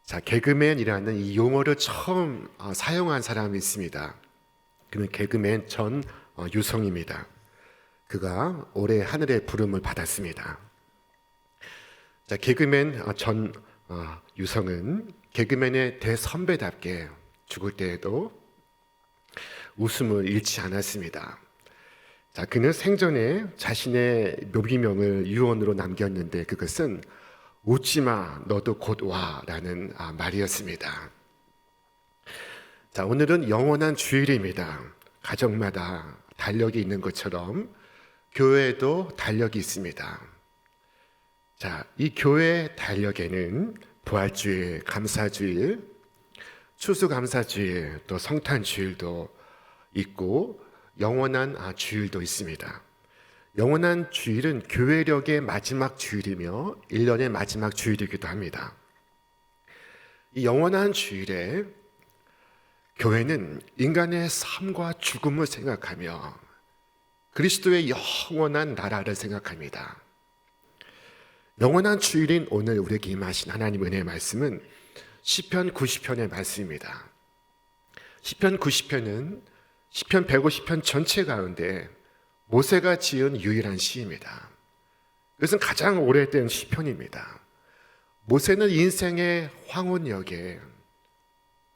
자, 개그맨이라는 이 용어를 처음 사용한 사람이 있습니다. 그는 개그맨 유성입니다. 그가 올해 하늘의 부름을 받았습니다. 자, 개그맨 유성은 개그맨의 대선배답게 죽을 때에도 웃음을 잃지 않았습니다. 자, 그는 생전에 자신의 묘기명을 유언으로 남겼는데 그것은 웃지마 너도 곧 와라는 말이었습니다. 자, 오늘은 영원한 주일입니다. 가정마다 달력이 있는 것처럼 교회에도 달력이 있습니다. 자, 이 교회 달력에는 부활주일, 감사주일, 추수감사주일, 또 성탄주일도 있고 영원한 주일도 있습니다. 영원한 주일은 교회력의 마지막 주일이며 1년의 마지막 주일이기도 합니다. 이 영원한 주일에 교회는 인간의 삶과 죽음을 생각하며 그리스도의 영원한 나라를 생각합니다. 영원한 주일인 오늘 우리에게 임하신 하나님 은혜의 말씀은 시편 90편의 말씀입니다. 시편 90편은 시편 150편 전체 가운데 모세가 지은 유일한 시입니다. 그것은 가장 오래된 시편입니다. 모세는 인생의 황혼역에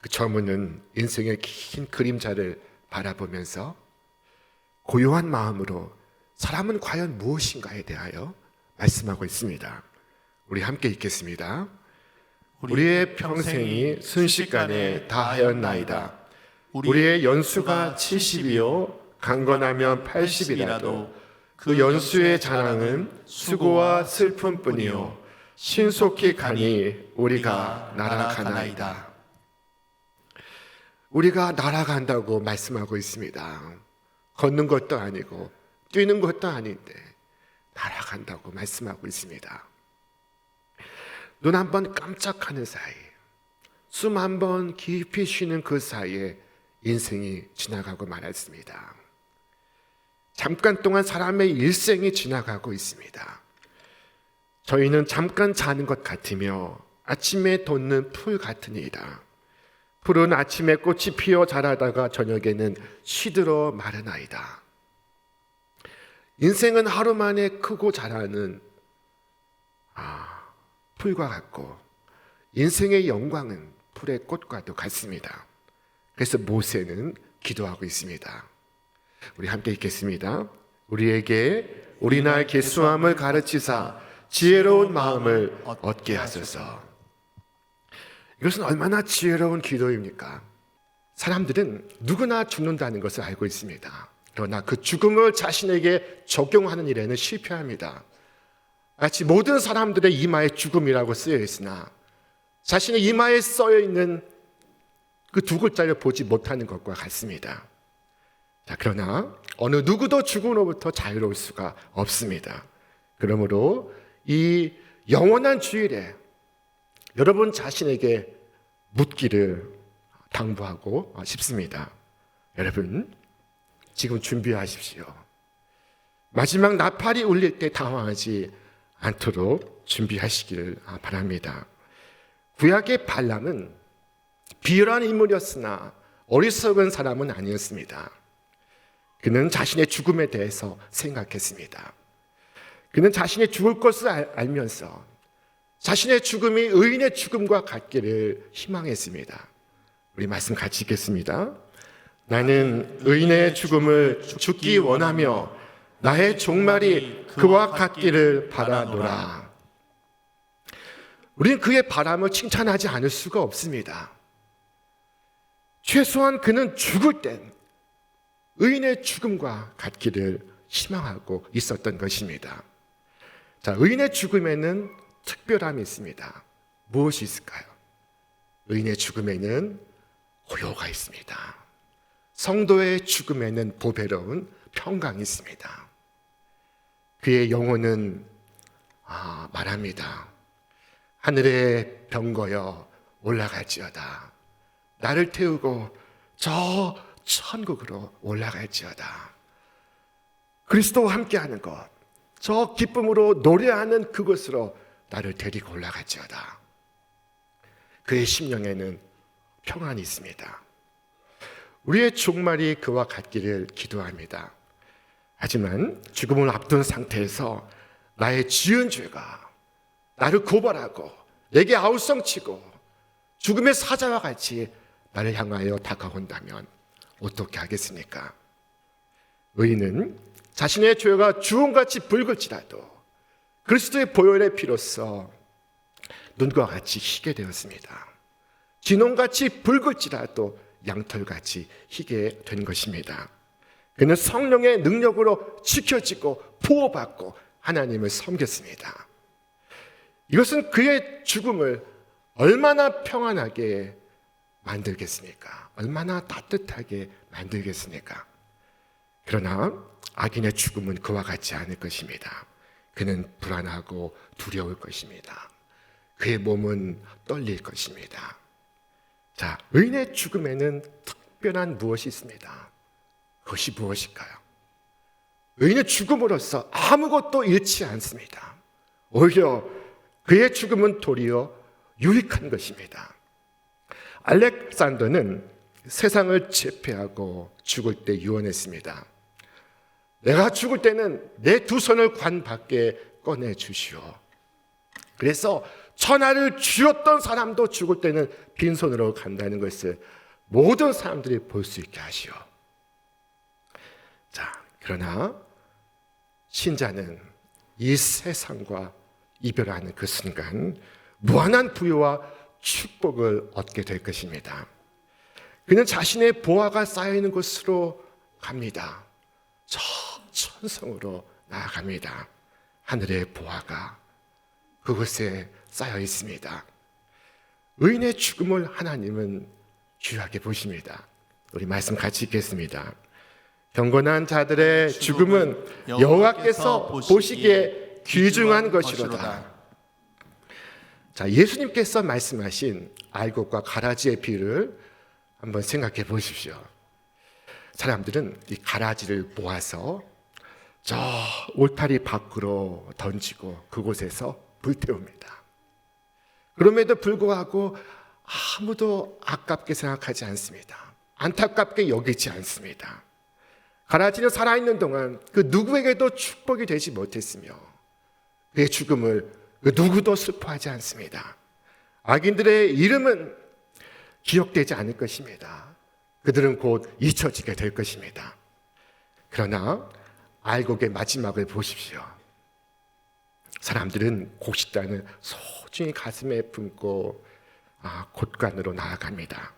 그 저무는 인생의 긴 그림자를 바라보면서 고요한 마음으로 사람은 과연 무엇인가에 대하여 말씀하고 있습니다. 우리 함께 읽겠습니다. 우리의 평생이 순식간에 다하였나이다. 우리의 연수가 70이요 강건하면 80이라도 그 연수의 자랑은 수고와 슬픔뿐이요 신속히 가니 우리가 날아가나이다. 우리가 날아간다고 말씀하고 있습니다. 걷는 것도 아니고 뛰는 것도 아닌데 날아간다고 말씀하고 있습니다. 눈 한 번 깜짝하는 사이, 숨 한 번 깊이 쉬는 그 사이에 인생이 지나가고 말았습니다. 잠깐 동안 사람의 일생이 지나가고 있습니다. 저희는 잠깐 자는 것 같으며 아침에 돋는 풀 같으니이다. 풀은 아침에 꽃이 피어 자라다가 저녁에는 시들어 마르나이다. 인생은 하루 만에 크고 자라는 풀과 같고 인생의 영광은 풀의 꽃과도 같습니다. 그래서 모세는 기도하고 있습니다. 우리 함께 읽겠습니다. 우리에게 우리날 계수함을 가르치사 지혜로운 마음을 얻게 하소서. 이것은 얼마나 지혜로운 기도입니까? 사람들은 누구나 죽는다는 것을 알고 있습니다. 그러나 그 죽음을 자신에게 적용하는 일에는 실패합니다. 마치 모든 사람들의 이마에 죽음이라고 쓰여 있으나 자신의 이마에 써여 있는 그 두 글자를 보지 못하는 것과 같습니다. 자, 그러나 어느 누구도 죽음으로부터 자유로울 수가 없습니다. 그러므로 이 영원한 주일에 여러분 자신에게 묻기를 당부하고 싶습니다. 여러분, 지금 준비하십시오. 마지막 나팔이 울릴 때 당황하지 않도록 준비하시기를 바랍니다. 구약의 발람은 비열한 인물이었으나 어리석은 사람은 아니었습니다. 그는 자신의 죽음에 대해서 생각했습니다. 그는 자신의 죽을 것을 알면서 자신의 죽음이 의인의 죽음과 같기를 희망했습니다. 우리 말씀 같이 읽겠습니다. 나는 의인의 죽음을 죽기 원하며 나의 종말이 그와 같기를 바라노라. 우리는 그의 바람을 칭찬하지 않을 수가 없습니다. 최소한 그는 죽을 땐 의인의 죽음과 같기를 희망하고 있었던 것입니다. 자, 의인의 죽음에는 특별함이 있습니다. 무엇이 있을까요? 의인의 죽음에는 호요가 있습니다. 성도의 죽음에는 보배로운 평강이 있습니다. 그의 영혼은 말합니다. 하늘에 병거여 올라갈지어다. 나를 태우고 저 천국으로 올라갈지어다. 그리스도와 함께하는 것, 저 기쁨으로 노래하는 그곳으로 나를 데리고 올라갈지어다. 그의 심령에는 평안이 있습니다. 우리의 종말이 그와 같기를 기도합니다. 하지만 죽음을 앞둔 상태에서 나의 지은 죄가 나를 고발하고 내게 아우성치고 죽음의 사자와 같이 나를 향하여 다가온다면 어떻게 하겠습니까? 의인은 자신의 죄가 주홍같이 붉을지라도 그리스도의 보혈의 피로써 눈과 같이 희게 되었습니다. 진홍같이 붉을지라도 양털같이 희게 된 것입니다. 그는 성령의 능력으로 지켜지고 보호받고 하나님을 섬겼습니다. 이것은 그의 죽음을 얼마나 평안하게 만들겠습니까? 얼마나 따뜻하게 만들겠습니까? 그러나 악인의 죽음은 그와 같지 않을 것입니다. 그는 불안하고 두려울 것입니다. 그의 몸은 떨릴 것입니다. 자, 의인의 죽음에는 특별한 무엇이 있습니다. 그것이 무엇일까요? 의인의 죽음으로써 아무것도 잃지 않습니다. 오히려 그의 죽음은 도리어 유익한 것입니다. 알렉산더는 세상을 제패하고 죽을 때 유언했습니다. 내가 죽을 때는 내 두 손을 관 밖에 꺼내 주시오. 그래서 천하를 쥐었던 사람도 죽을 때는 빈손으로 간다는 것을 모든 사람들이 볼 수 있게 하시오. 자, 그러나 신자는 이 세상과 이별하는 그 순간 무한한 부유와 축복을 얻게 될 것입니다. 그는 자신의 보화가 쌓여있는 곳으로 갑니다. 저 천성으로 나아갑니다. 하늘의 보화가 그곳에 쌓여 있습니다. 의인의 죽음을 하나님은 귀하게 보십니다. 우리 말씀 같이 읽겠습니다. 경건한 자들의 죽음은 여호와께서 보시기에 귀중한 것이로다. 자, 예수님께서 말씀하신 알곡과 가라지의 비유를 한번 생각해 보십시오. 사람들은 이 가라지를 모아서 저 울타리 밖으로 던지고 그곳에서 불태웁니다. 그럼에도 불구하고 아무도 아깝게 생각하지 않습니다. 안타깝게 여기지 않습니다. 가라지는 살아있는 동안 그 누구에게도 축복이 되지 못했으며 그의 죽음을 그 누구도 슬퍼하지 않습니다. 악인들의 이름은 기억되지 않을 것입니다. 그들은 곧 잊혀지게 될 것입니다. 그러나 알곡의 마지막을 보십시오. 사람들은 곡식단을 소중히 가슴에 품고 곳간으로 나아갑니다.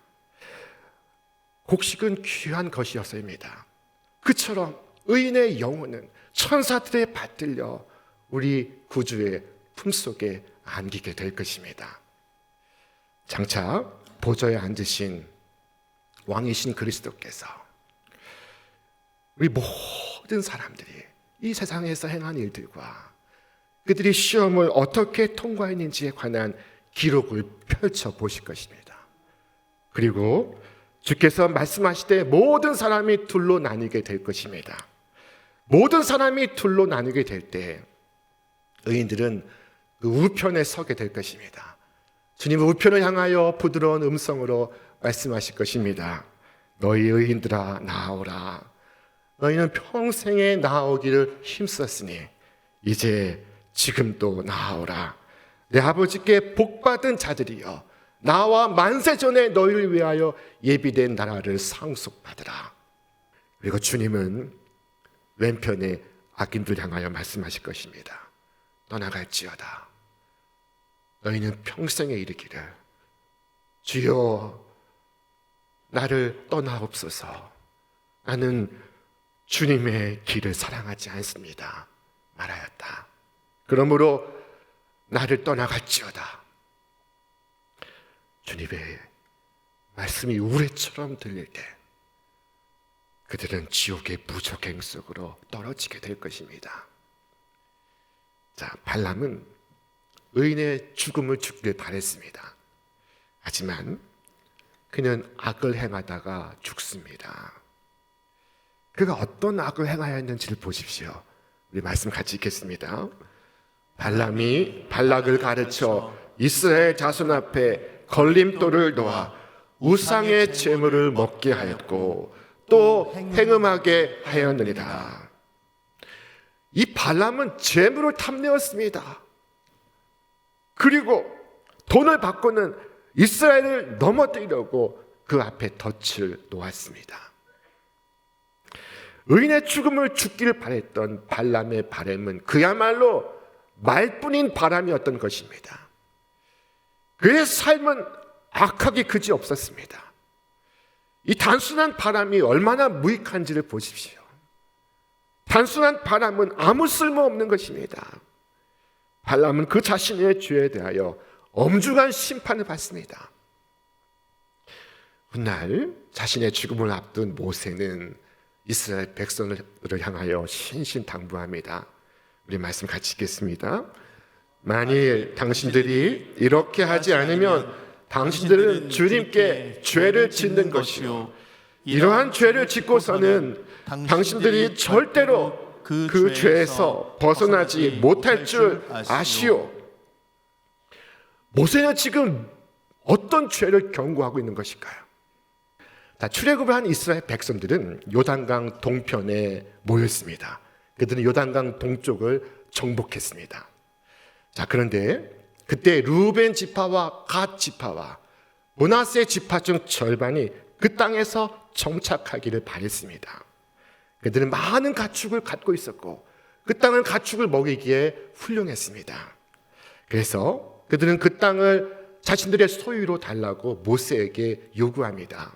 곡식은 귀한 것이었습니다. 그처럼 의인의 영혼은 천사들에 받들려 우리 구주의 품속에 안기게 될 것입니다. 장차 보좌에 앉으신 왕이신 그리스도께서 우리 모든 사람들이 이 세상에서 행한 일들과 그들이 시험을 어떻게 통과했는지에 관한 기록을 펼쳐 보실 것입니다. 그리고 주께서 말씀하시되 모든 사람이 둘로 나뉘게 될 것입니다. 모든 사람이 둘로 나뉘게 될 때 의인들은 그 우편에 서게 될 것입니다. 주님은 우편을 향하여 부드러운 음성으로 말씀하실 것입니다. 너희 의인들아 나아오라. 너희는 평생에 나아오기를 힘썼으니 이제 지금도 나아오라. 내 아버지께 복받은 자들이여 나와 만세 전에 너희를 위하여 예비된 나라를 상속받으라. 그리고 주님은 왼편에 악인들 향하여 말씀하실 것입니다. 떠나갈지어다. 너희는 평생에 이르기를 주여 나를 떠나옵소서. 나는 주님의 길을 사랑하지 않습니다. 말하였다. 그러므로 나를 떠나갈지어다. 주님의 말씀이 우레처럼 들릴 때 그들은 지옥의 무적행 속으로 떨어지게 될 것입니다. 자, 발람은 의인의 죽음을 죽길 바랬습니다. 하지만 그는 악을 행하다가 죽습니다. 그가 어떤 악을 행하였는지를 보십시오. 우리 말씀 같이 읽겠습니다. 발람이 발락을 가르쳐 이스라엘 자손 앞에 걸림돌을 놓아 우상의 제물을 먹게 하였고 또 행음하게 하였느니라. 이 발람은 제물을 탐내었습니다. 그리고 돈을 받고는 이스라엘을 넘어뜨리려고 그 앞에 덫을 놓았습니다. 의인의 죽음을 죽기를 바랬던 발람의 바람은 그야말로 말뿐인 바람이었던 것입니다. 그의 삶은 악하기 그지 없었습니다. 이 단순한 바람이 얼마나 무익한지를 보십시오. 단순한 바람은 아무 쓸모없는 것입니다. 발람은 그 자신의 죄에 대하여 엄중한 심판을 받습니다. 훗날 자신의 죽음을 앞둔 모세는 이스라엘 백성을 향하여 신신당부합니다. 우리 말씀 같이 읽겠습니다. 만일 당신들이 이렇게 하지 않으면 당신들은 주님께 죄를 짓는 것이요 이러한 죄를 짓고서는 당신들이 절대로 그 죄에서 벗어나지 못할 줄 아시오. 모세는 지금 어떤 죄를 경고하고 있는 것일까요? 출애굽을 한 이스라엘 백성들은 요단강 동편에 모였습니다. 그들은 요단강 동쪽을 정복했습니다. 그런데 그때 루벤 지파와 갓 지파와 므낫세 지파 중 절반이 그 땅에서 정착하기를 바랬습니다. 그들은 많은 가축을 갖고 있었고 그 땅은 가축을 먹이기에 훌륭했습니다. 그래서 그들은 그 땅을 자신들의 소유로 달라고 모세에게 요구합니다.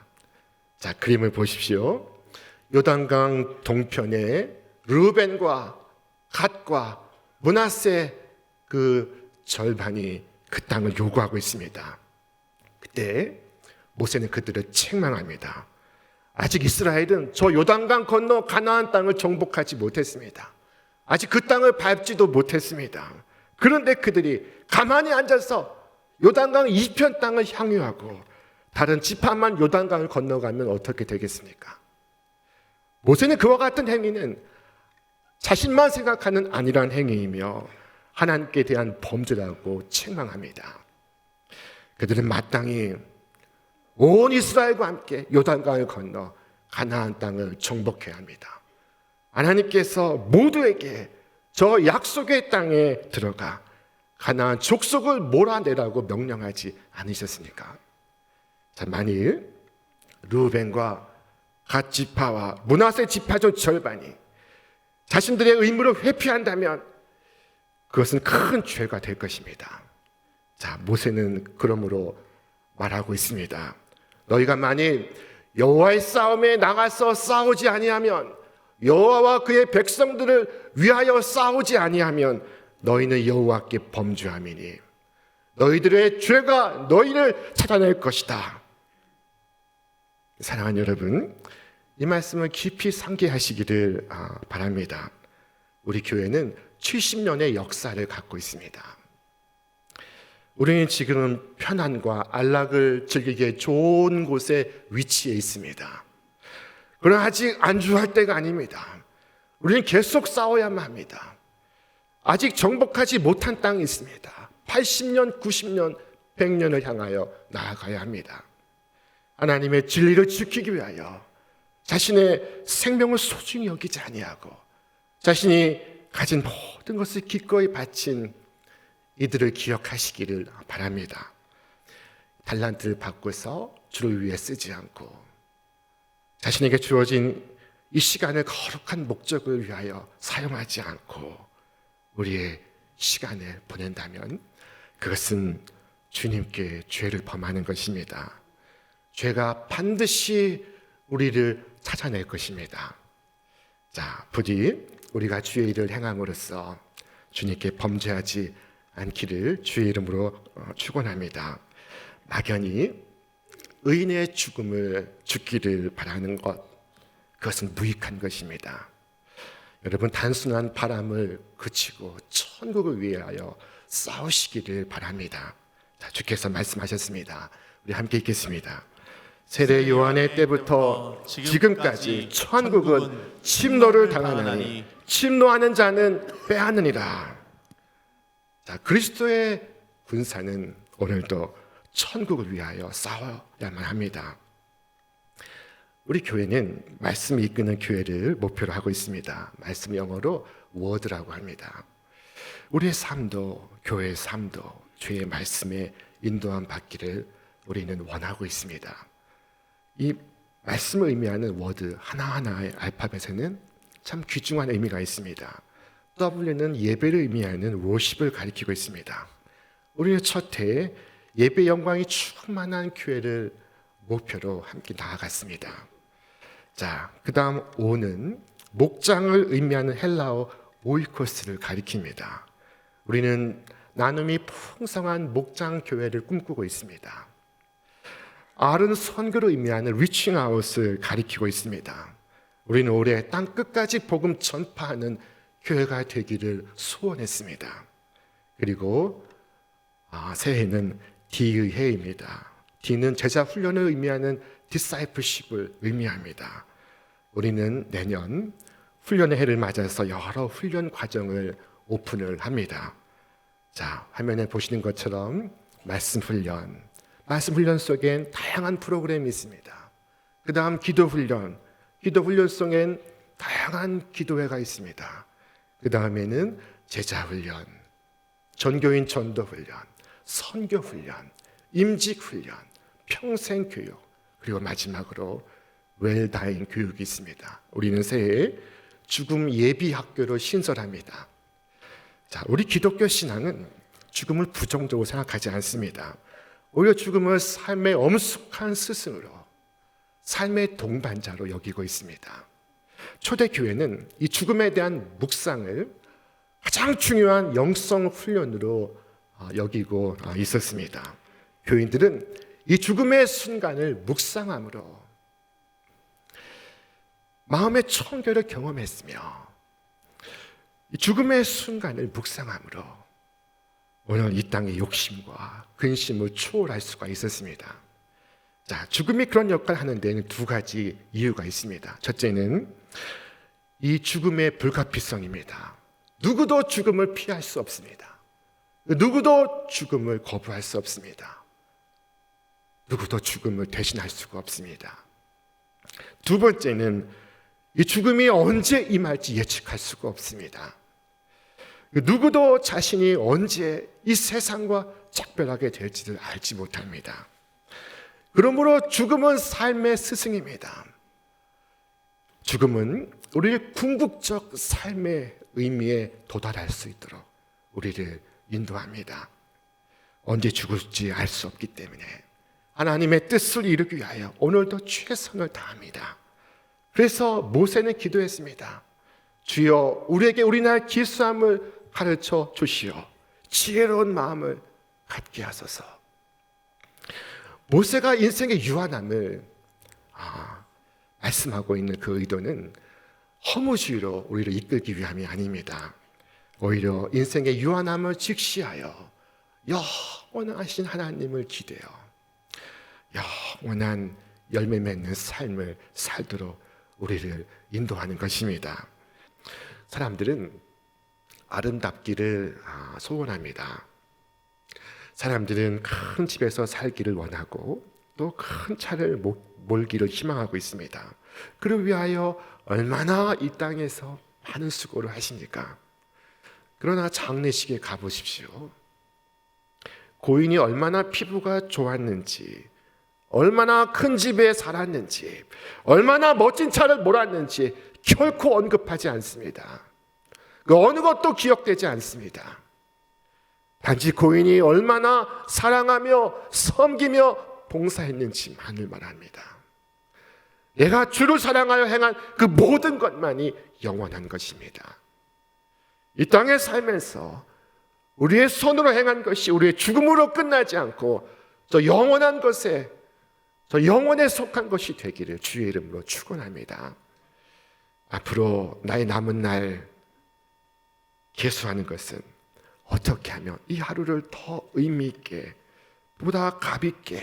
그림을 보십시오. 요단강 동편에 르벤과 갓과 므낫세 그 절반이 그 땅을 요구하고 있습니다. 그때 모세는 그들을 책망합니다. 아직 이스라엘은 저 요단강 건너 가나안 땅을 정복하지 못했습니다. 아직 그 땅을 밟지도 못했습니다. 그런데 그들이 가만히 앉아서 요단강 이편 땅을 향유하고 다른 지파만 요단강을 건너가면 어떻게 되겠습니까? 모세는 그와 같은 행위는 자신만 생각하는 안일한 행위이며 하나님께 대한 범죄라고 책망합니다. 그들은 마땅히 온 이스라엘과 함께 요단강을 건너 가나안 땅을 정복해야 합니다. 하나님께서 모두에게 저 약속의 땅에 들어가 가나안 족속을 몰아내라고 명령하지 않으셨습니까? 만일 르벤과 갓 지파와 므낫세 지파 중 절반이 자신들의 의무를 회피한다면 그것은 큰 죄가 될 것입니다. 모세는 그러므로 말하고 있습니다. 너희가 만일 여호와의 싸움에 나가서 싸우지 아니하면, 여호와와 그의 백성들을 위하여 싸우지 아니하면 너희는 여호와께 범죄함이니 너희들의 죄가 너희를 찾아낼 것이다. 사랑하는 여러분, 이 말씀을 깊이 상기하시기를 바랍니다. 우리 교회는 70년의 역사를 갖고 있습니다. 우리는 지금 편안과 안락을 즐기기에 좋은 곳에 위치해 있습니다. 그러나 아직 안주할 때가 아닙니다. 우리는 계속 싸워야만 합니다. 아직 정복하지 못한 땅이 있습니다. 80년, 90년, 100년을 향하여 나아가야 합니다. 하나님의 진리를 지키기 위하여 자신의 생명을 소중히 여기지 아니하고 자신이 가진 모든 것을 기꺼이 바친 이들을 기억하시기를 바랍니다. 달란트를 바꿔서 주를 위해 쓰지 않고 자신에게 주어진 이 시간을 거룩한 목적을 위하여 사용하지 않고 우리의 시간을 보낸다면 그것은 주님께 죄를 범하는 것입니다. 죄가 반드시 우리를 찾아낼 것입니다. 부디 우리가 주의 일을 행함으로써 주님께 범죄하지 않기를 주의 이름으로 축원합니다. 막연히 의인의 죽음을 죽기를 바라는 것, 그것은 무익한 것입니다. 여러분, 단순한 바람을 그치고 천국을 위하여 싸우시기를 바랍니다. 주께서 말씀하셨습니다. 우리 함께 읽겠습니다. 세례 요한의 때부터 지금까지 천국은 침노를 당하나니 침노하는 자는 빼앗느니라. 그리스도의 군사는 오늘도 천국을 위하여 싸워야만 합니다. 우리 교회는 말씀이 이끄는 교회를 목표로 하고 있습니다. 말씀 영어로 워드라고 합니다. 우리의 삶도 교회의 삶도 주의 말씀에 인도함 받기를 우리는 원하고 있습니다. 이 말씀을 의미하는 워드 하나하나의 알파벳에는 참 귀중한 의미가 있습니다. W는 예배를 의미하는 워십을 가리키고 있습니다. 우리는 첫 해에 예배 영광이 충만한 교회를 목표로 함께 나아갔습니다. 자, 그 다음 O는 목장을 의미하는 헬라어 오이코스를 가리킵니다. 우리는 나눔이 풍성한 목장 교회를 꿈꾸고 있습니다. R은 선교를 의미하는 리칭 아웃을 가리키고 있습니다. 우리는 올해 땅 끝까지 복음 전파하는 교회가 되기를 소원했습니다. 그리고 새해는 D의 해입니다. D는 제자 훈련을 의미하는 discipleship을 의미합니다. 우리는 내년 훈련의 해를 맞아서 여러 훈련 과정을 오픈을 합니다. 자, 화면에 보시는 것처럼 말씀 훈련 속엔 다양한 프로그램이 있습니다. 그 다음 기도 훈련 속엔 다양한 기도회가 있습니다. 그 다음에는 제자 훈련, 전교인 전도 훈련, 선교 훈련, 임직 훈련, 평생 교육, 그리고 마지막으로 웰다잉 교육이 있습니다. 우리는 새해 죽음 예비 학교를 신설합니다. 자, 우리 기독교 신앙은 죽음을 부정적으로 생각하지 않습니다. 오히려 죽음을 삶의 엄숙한 스승으로, 삶의 동반자로 여기고 있습니다. 초대교회는 이 죽음에 대한 묵상을 가장 중요한 영성 훈련으로 여기고 있었습니다. 교인들은 이 죽음의 순간을 묵상함으로 마음의 청결을 경험했으며 이 죽음의 순간을 묵상함으로 오늘 이 땅의 욕심과 근심을 초월할 수가 있었습니다. 자, 죽음이 그런 역할을 하는 데는 두 가지 이유가 있습니다. 첫째는 이 죽음의 불가피성입니다. 누구도 죽음을 피할 수 없습니다. 누구도 죽음을 거부할 수 없습니다. 누구도 죽음을 대신할 수가 없습니다. 두 번째는 이 죽음이 언제 임할지 예측할 수가 없습니다. 누구도 자신이 언제 이 세상과 작별하게 될지를 알지 못합니다. 그러므로 죽음은 삶의 스승입니다. 죽음은 우리의 궁극적 삶의 의미에 도달할 수 있도록 우리를 인도합니다. 언제 죽을지 알 수 없기 때문에 하나님의 뜻을 이루기 위하여 오늘도 최선을 다합니다. 그래서 모세는 기도했습니다. 주여 우리에게 우리나라 기수함을 가르쳐 주시오. 지혜로운 마음을 갖게 하소서. 모세가 인생의 유한함을 말씀하고 있는 그 의도는 허무주의로 우리를 이끌기 위함이 아닙니다. 오히려 인생의 유한함을 직시하여 영원하신 하나님을 기대어 영원한 열매 맺는 삶을 살도록 우리를 인도하는 것입니다. 사람들은 아름답기를 소원합니다. 사람들은 큰 집에서 살기를 원하고 또 큰 차를 몰기를 희망하고 있습니다. 그를 위하여 얼마나 이 땅에서 많은 수고를 하십니까? 그러나 장례식에 가보십시오. 고인이 얼마나 피부가 좋았는지, 얼마나 큰 집에 살았는지, 얼마나 멋진 차를 몰았는지 결코 언급하지 않습니다. 그 어느 것도 기억되지 않습니다. 단지 고인이 얼마나 사랑하며 섬기며 봉사했는지만을 말합니다. 내가 주를 사랑하여 행한 그 모든 것만이 영원한 것입니다. 이 땅에 살면서 우리의 손으로 행한 것이 우리의 죽음으로 끝나지 않고 저 영원한 것에, 저 영원에 속한 것이 되기를 주의 이름으로 축원합니다. 앞으로 나의 남은 날 계수하는 것은 어떻게 하면 이 하루를 더 의미 있게, 보다 값 있게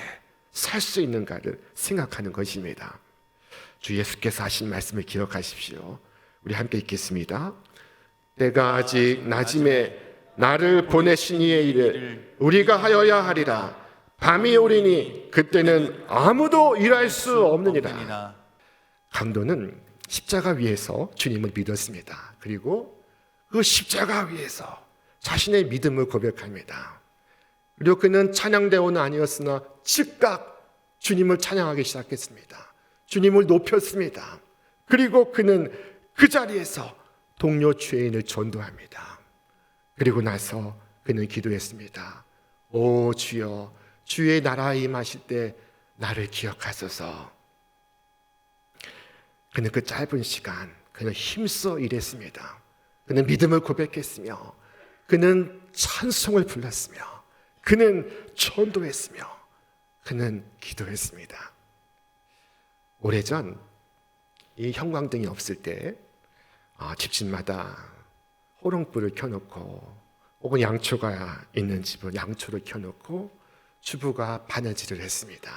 살 수 있는가를 생각하는 것입니다. 주 예수께서 하신 말씀을 기억하십시오. 우리 함께 읽겠습니다. 때가 아직 낮음에 나를 보내신 이의 일을 우리가 하여야 하리라. 밤이 오리니 그때는 아무도 일할 수 없느니라. 없느니라. 강도는 십자가 위에서 주님을 믿었습니다. 그리고 그 십자가 위에서 자신의 믿음을 고백합니다. 그리고 그는 찬양대원은 아니었으나 즉각 주님을 찬양하기 시작했습니다. 주님을 높였습니다. 그리고 그는 그 자리에서 동료 죄인을 전도합니다. 그리고 나서 그는 기도했습니다. 오 주여, 주의 나라에 임하실 때 나를 기억하소서. 그는 그 짧은 시간 그는 힘써 일했습니다. 그는 믿음을 고백했으며 그는 찬송을 불렀으며 그는 전도했으며 그는 기도했습니다. 오래전 이 형광등이 없을 때 집집마다 호롱불을 켜놓고 혹은 양초가 있는 집은 양초를 켜놓고 주부가 바느질을 했습니다.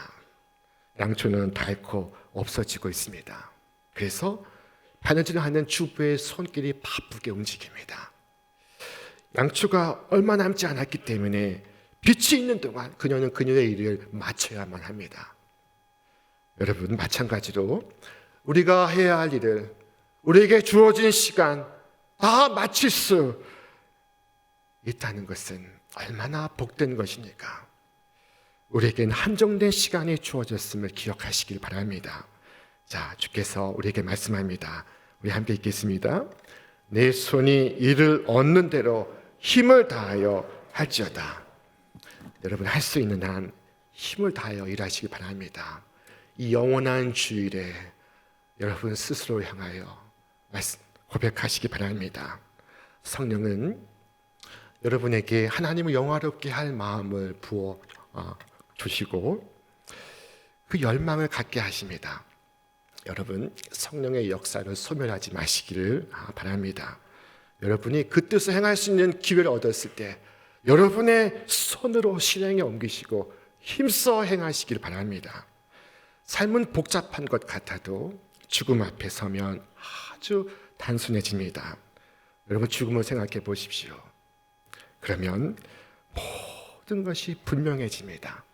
양초는 닳고 없어지고 있습니다. 그래서 바느질을 하는 주부의 손길이 바쁘게 움직입니다. 양초가 얼마 남지 않았기 때문에 빛이 있는 동안 그녀는 그녀의 일을 마쳐야만 합니다. 여러분, 마찬가지로 우리가 해야 할 일을 우리에게 주어진 시간 다 마칠 수 있다는 것은 얼마나 복된 것입니까? 우리에게는 한정된 시간이 주어졌음을 기억하시길 바랍니다. 자, 주께서 우리에게 말씀합니다. 우리 함께 읽겠습니다. 내 손이 이를 얻는 대로 힘을 다하여 할지어다. 여러분, 할 수 있는 한 힘을 다하여 일하시기 바랍니다. 이 영원한 주일에 여러분 스스로 향하여 고백하시기 바랍니다. 성령은 여러분에게 하나님을 영화롭게 할 마음을 부어 주시고 그 열망을 갖게 하십니다. 여러분, 성령의 역사를 소멸하지 마시기를 바랍니다. 여러분이 그 뜻을 행할 수 있는 기회를 얻었을 때 여러분의 손으로 실행에 옮기시고 힘써 행하시길 바랍니다. 삶은 복잡한 것 같아도 죽음 앞에 서면 아주 단순해집니다. 여러분, 죽음을 생각해 보십시오. 그러면 모든 것이 분명해집니다.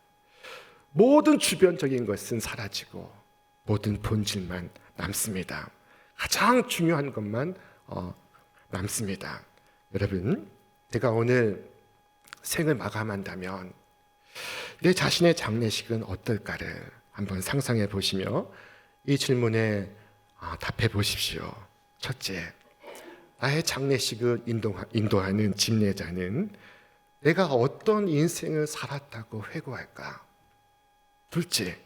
모든 주변적인 것은 사라지고 모든 본질만 남습니다. 가장 중요한 것만 남습니다. 여러분, 제가 오늘 생을 마감한다면 내 자신의 장례식은 어떨까를 한번 상상해 보시며 이 질문에 답해 보십시오. 첫째, 나의 장례식을 인도하는 집례자는 내가 어떤 인생을 살았다고 회고할까? 둘째,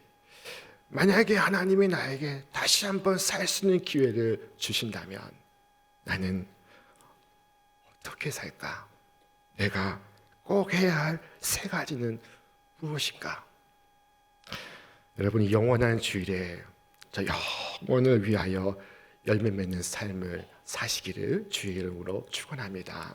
만약에 하나님이 나에게 다시 한번 살 수 있는 기회를 주신다면 나는 어떻게 살까? 내가 꼭 해야 할 세 가지는 무엇일까? 여러분이 영원한 주일에 저 영원을 위하여 열매 맺는 삶을 사시기를 주의 이름으로 축원합니다.